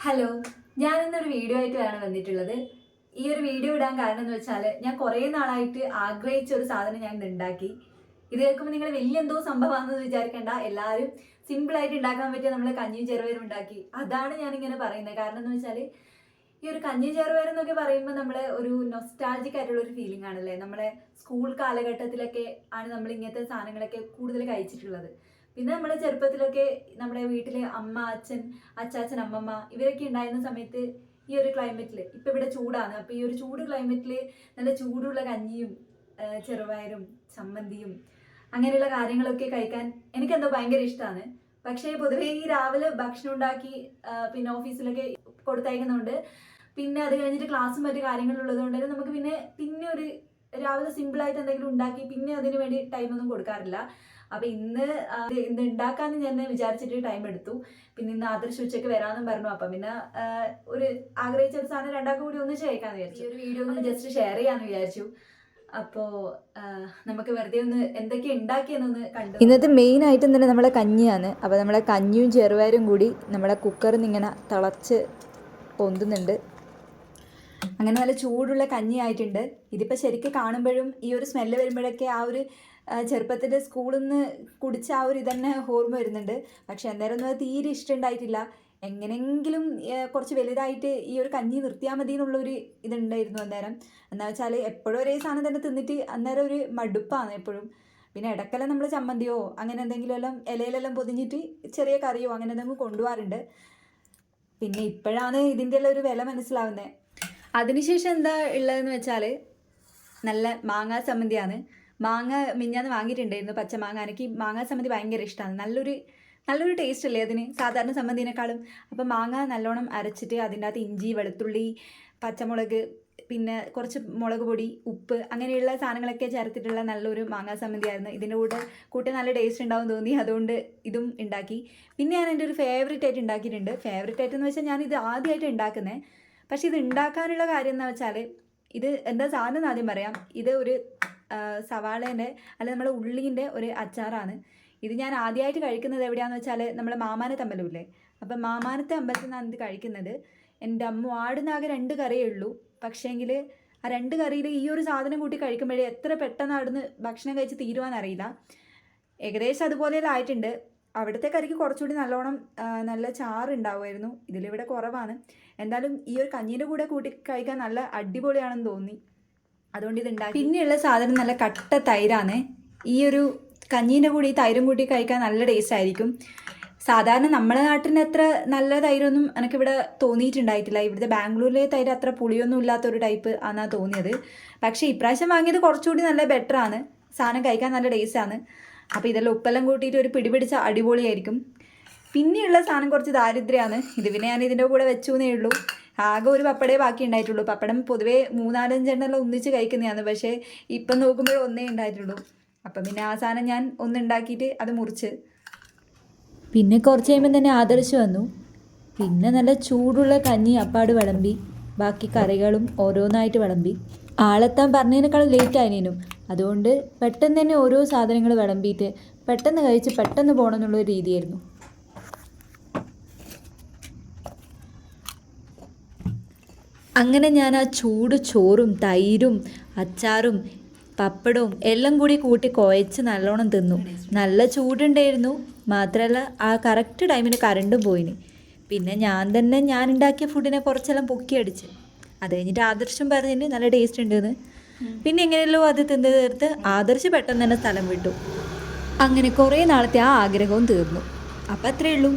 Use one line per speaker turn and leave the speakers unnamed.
Hello, ഞാനിന്നൊരു video ആയിട്ടാണ് വന്നിട്ടുള്ളത്. ഈ ഒരു വീഡിയോ ഇടാൻ കാരണം എന്ന് വെച്ചാൽ ഞാൻ കുറേ നാളായിട്ട് ആഗ്രഹിച്ച ഒരു സാധനം ഞാൻ ഇന്ന് ഉണ്ടാക്കി. ഇത് കേൾക്കുമ്പോൾ നിങ്ങൾ വലിയ എന്തോ സംഭവമാണെന്ന് വിചാരിക്കേണ്ട. എല്ലാവരും സിമ്പിളായിട്ട് ഉണ്ടാക്കാൻ പറ്റിയ നമ്മൾ കഞ്ഞിയും ചെറുപയറും ഉണ്ടാക്കി. അതാണ് ഞാനിങ്ങനെ പറയുന്നത്. കാരണം എന്ന് വെച്ചാൽ ഈ ഒരു കഞ്ഞിയും ചെറുപയറും എന്നൊക്കെ പറയുമ്പോൾ നമ്മൾ ഒരു നൊസ്റ്റാൾജിക് ആയിട്ടുള്ള ഒരു ഫീലിംഗ് ആണല്ലേ. നമ്മളെ സ്കൂൾ കാലഘട്ടത്തിലൊക്കെ ആണ് നമ്മൾ ഇങ്ങനത്തെ സാധനങ്ങളൊക്കെ കൂടുതൽ കഴിച്ചിട്ടുള്ളത്. പിന്നെ നമ്മുടെ ചെറുപ്പത്തിലൊക്കെ നമ്മുടെ വീട്ടിൽ അമ്മ, അച്ഛൻ, അച്ചാച്ചൻ, അമ്മമ്മ ഇവരൊക്കെ ഉണ്ടായിരുന്ന സമയത്ത് ഈ ഒരു ക്ലൈമറ്റിൽ ഇപ്പം ഇവിടെ ചൂടാണ്. അപ്പോൾ ഈ ഒരു ചൂട് ക്ലൈമറ്റിൽ നല്ല ചൂടുള്ള കഞ്ഞിയും ചെറുപയറും ചമ്മന്തിയും അങ്ങനെയുള്ള കാര്യങ്ങളൊക്കെ കഴിക്കാൻ എനിക്കെന്തോ ഭയങ്കര ഇഷ്ടമാണ്. പക്ഷേ പൊതുവേ ഈ രാവിലെ ഭക്ഷണം ഉണ്ടാക്കി പിന്നെ ഓഫീസിലൊക്കെ കൊടുത്തയക്കുന്നുണ്ട്. പിന്നെ അത് കഴിഞ്ഞിട്ട് ക്ലാസ്സും മറ്റു കാര്യങ്ങളുള്ളത് കൊണ്ട് തന്നെ നമുക്ക് പിന്നെ ഒരു രാവിലെ സിമ്പിളായിട്ട് എന്തെങ്കിലും ഉണ്ടാക്കി പിന്നെ അതിന് വേണ്ടി ടൈമൊന്നും കൊടുക്കാറില്ല. അപ്പം ഇന്ന് ഉണ്ടാക്കാന്ന് ഞാൻ വിചാരിച്ചിട്ട് ടൈം എടുത്തു. പിന്നെ ഇന്ന് ആദർശ് ഉച്ചയ്ക്ക് വരാമെന്നും പറഞ്ഞു. അപ്പം പിന്നെ ഒരു ആഗ്രഹിച്ച ഒരു സാധനം രണ്ടാൾക്കും കൂടി ഒന്നിച്ച് കഴിക്കാമെന്ന് വിചാരിച്ചു. ഈ ഒരു വീഡിയോ ഒന്ന് ജസ്റ്റ് ഷെയർ ചെയ്യാമെന്ന് വിചാരിച്ചു. അപ്പോൾ നമുക്ക് വെറുതെ ഒന്ന് എന്തൊക്കെ ഉണ്ടാക്കിയെന്നൊന്ന് കണ്ടു.
ഇന്നത്തെ മെയിൻ ഐറ്റം തന്നെ നമ്മളെ കഞ്ഞിയാണ്. അപ്പോൾ നമ്മളെ കഞ്ഞിയും ചെറുപയറും കൂടി നമ്മളെ കുക്കറിൽ നിന്ന് ഇങ്ങനെ തിളച്ച് പൊന്തുന്നുണ്ട്.
അങ്ങനെ നല്ല ചൂടുള്ള കഞ്ഞി ആയിട്ടുണ്ട്. ഇതിപ്പോൾ ശരിക്കും കാണുമ്പോഴും ഈ ഒരു സ്മെല്ല് വരുമ്പോഴൊക്കെ ആ ഒരു ചെറുപ്പത്തിൻ്റെ സ്കൂളിൽ നിന്ന് കുടിച്ച ആ ഒരു ഇതന്നെ ഓർമ്മ വരുന്നുണ്ട്. പക്ഷെ അന്നേരം ഒന്നും അത് തീരെ ഇഷ്ടമുണ്ടായിട്ടില്ല. എങ്ങനെയെങ്കിലും കുറച്ച് വലുതായിട്ട് ഈ ഒരു കഞ്ഞി നിർത്തിയാൽ മതി എന്നുള്ളൊരു ഇതുണ്ടായിരുന്നു അന്നേരം. എന്താ വെച്ചാൽ എപ്പോഴും ഒരേ സാധനം തന്നെ തിന്നിട്ട് അന്നേരം ഒരു മടുപ്പാണ് എപ്പോഴും. പിന്നെ ഇടയ്ക്കെല്ലാം നമ്മൾ ചമ്മന്തിയോ അങ്ങനെ എന്തെങ്കിലും എല്ലാം ഇലയിലെല്ലാം പൊതിഞ്ഞിട്ട് ചെറിയ കറിയോ അങ്ങനെ എന്തെങ്കിലും കൊണ്ടുപോകാറുണ്ട്. പിന്നെ ഇപ്പോഴാണ് ഇതിൻ്റെ എല്ലാം ഒരു വില മനസ്സിലാവുന്നത്. അതിനുശേഷം എന്താ ഉള്ളതെന്ന് വെച്ചാൽ നല്ല മാങ്ങാ ചമ്മന്തിയാണ്. മാങ്ങ മിഞ്ഞാന്ന് വാങ്ങിയിട്ടുണ്ടായിരുന്നു, പച്ചമാങ്ങ. എനിക്ക് മാങ്ങാ ചമ്മന്തി ഭയങ്കര ഇഷ്ടമാണ്. നല്ലൊരു ടേസ്റ്റ് അല്ലേ അതിന്, സാധാരണ ചമ്മന്തിനേക്കാളും. അപ്പം മാങ്ങ നല്ലോണം അരച്ചിട്ട് അതിൻ്റെ അകത്ത് ഇഞ്ചി, വെളുത്തുള്ളി, പച്ചമുളക്, പിന്നെ കുറച്ച് മുളക് പൊടി, ഉപ്പ് അങ്ങനെയുള്ള സാധനങ്ങളൊക്കെ ചേർത്തിട്ടുള്ള നല്ലൊരു മാങ്ങാ ചമ്മന്തി ആയിരുന്നു. ഇതിൻ്റെ കൂട്ടി നല്ല ടേസ്റ്റ് ഉണ്ടാവും തോന്നി, അതുകൊണ്ട് ഇതും ഉണ്ടാക്കി. പിന്നെ ഞാൻ എൻ്റെ ഒരു ഫേവറേറ്റ് ആയിട്ട് ഉണ്ടാക്കിയിട്ടുണ്ട്. ഫേവറേറ്റ് ആയിട്ടെന്ന് വെച്ചാൽ ഞാനിത് ആദ്യമായിട്ട് ഉണ്ടാക്കുന്നത്. പക്ഷെ ഇത് ഉണ്ടാക്കാനുള്ള കാര്യം എന്ന് വെച്ചാൽ ഇത് എന്താ സാധനം എന്ന് ആദ്യം പറയാം. ഇത് ഒരു സവാളേൻ്റെ അല്ലെങ്കിൽ നമ്മുടെ ഉള്ളീൻ്റെ ഒരു അച്ചാറാണ്. ഇത് ഞാൻ ആദ്യമായിട്ട് കഴിക്കുന്നത് എവിടെയാണെന്ന് വെച്ചാൽ നമ്മളെ മാമാനത്തെ അമ്പലമില്ലേ, അപ്പം മാമാനത്തെ അമ്പലത്തിൽ നിന്നാണ് ഇത് കഴിക്കുന്നത്. എൻ്റെ അമ്മ ആടുന്നാകെ 2 കറിയേ ഉള്ളൂ. പക്ഷേങ്കിൽ ആ 2 കറിയിൽ ഈ ഒരു സാധനം കൂട്ടി കഴിക്കുമ്പോഴേ എത്ര പെട്ടെന്ന് അവിടുന്ന് ഭക്ഷണം കഴിച്ച് തീരുവാനറിയില്ല. ഏകദേശം അതുപോലെയെല്ലാം ആയിട്ടുണ്ട്. അവിടുത്തെ കറിക്ക് കുറച്ചുകൂടി നല്ലോണം നല്ല ചാറുണ്ടാവുമായിരുന്നു. ഇതിലിവിടെ കുറവാണ്. എന്തായാലും ഈ ഒരു കഞ്ഞീൻ്റെ കൂടെ കൂട്ടി കഴിക്കാൻ നല്ല അടിപൊളിയാണെന്ന് തോന്നി, അതുകൊണ്ട് ഇതുണ്ടാക്കി. പിന്നെയുള്ള സാധനം നല്ല കട്ട തൈരാണ്. ഈ ഒരു കഞ്ഞീൻ്റെ കൂടി ഈ തൈരും കൂട്ടി കഴിക്കാൻ നല്ല ടേസ്റ്റ് ആയിരിക്കും. സാധാരണ നമ്മുടെ നാട്ടിന് അത്ര നല്ല തൈരൊന്നും എനിക്കിവിടെ തോന്നിയിട്ടുണ്ടായിട്ടില്ല. ഇവിടുത്തെ ബാംഗ്ലൂരിലെ തൈര് അത്ര പുളിയൊന്നും ഇല്ലാത്തൊരു ടൈപ്പ് ആണെന്നാണ് തോന്നിയത്. പക്ഷേ ഇപ്രാവശ്യം വാങ്ങിയത് കുറച്ചുകൂടി നല്ല ബെറ്ററാണ്. സാധനം കഴിക്കാൻ നല്ല ടേസ്റ്റാണ്. അപ്പോൾ ഇതെല്ലാം ഉപ്പെല്ലാം കൂട്ടിയിട്ട് ഒരു പിടിപിടിച്ച അടിപൊളിയായിരിക്കും. പിന്നെയുള്ള സാധനം കുറച്ച് ദാരിദ്ര്യമാണ്. ഇത് പിന്നെ ഞാൻ ഇതിൻ്റെ കൂടെ വെച്ചു എന്നേ ഉള്ളൂ. ആകെ ഒരു പപ്പടേ ബാക്കി ഉണ്ടായിട്ടുള്ളൂ. പപ്പടം പൊതുവേ 3-4 എണ്ണം ഒന്നിച്ച് കഴിക്കുന്നതാണ്. പക്ഷേ ഇപ്പം നോക്കുമ്പോൾ ഒന്നേ ഉണ്ടായിട്ടുള്ളൂ. അപ്പം പിന്നെ ആ സാധനം ഞാൻ ഒന്നുണ്ടാക്കിയിട്ട് അത് മുറിച്ച്.
പിന്നെ കുറച്ച് കഴിയുമ്പോൾ തന്നെ ആദർശ് വന്നു. പിന്നെ നല്ല ചൂടുള്ള കഞ്ഞി അപ്പാട് വിളമ്പി, ബാക്കി കറികളും ഓരോന്നായിട്ട് വിളമ്പി. ആളെത്താൻ പറഞ്ഞതിനേക്കാളും ലേറ്റ് ആയതിനും, അതുകൊണ്ട് പെട്ടെന്ന് തന്നെ ഓരോ സാധനങ്ങൾ വിളമ്പിയിട്ട് പെട്ടെന്ന് കഴിച്ച് പെട്ടെന്ന് പോകണം എന്നുള്ളൊരു രീതിയായിരുന്നു. അങ്ങനെ ഞാൻ ആ ചൂട് ചോറും തൈരും അച്ചാറും പപ്പടവും എല്ലാം കൂടി കൂട്ടി കുഴച്ച് നല്ലോണം തിന്നു. നല്ല ചൂടുണ്ടായിരുന്നു. മാത്രമല്ല ആ കറക്റ്റ് ടൈമിന് കറണ്ടും പോയിന്. പിന്നെ ഞാൻ ഉണ്ടാക്കിയ ഫുഡിനെ കുറച്ചെല്ലാം പൊക്കിയടിച്ച്. അത് കഴിഞ്ഞിട്ട് ആദർശം പറഞ്ഞിട്ട് നല്ല ടേസ്റ്റ് ഉണ്ടെന്ന്. പിന്നെ എങ്ങനെയല്ലോ അത് തിന്ന് തീർത്ത് ആദർശ് പെട്ടെന്ന് തന്നെ സ്ഥലം വിട്ടു. അങ്ങനെ കുറേ നാളത്തെ ആ ആഗ്രഹവും തീർന്നു. അപ്പം അത്രയേ ഉള്ളൂ.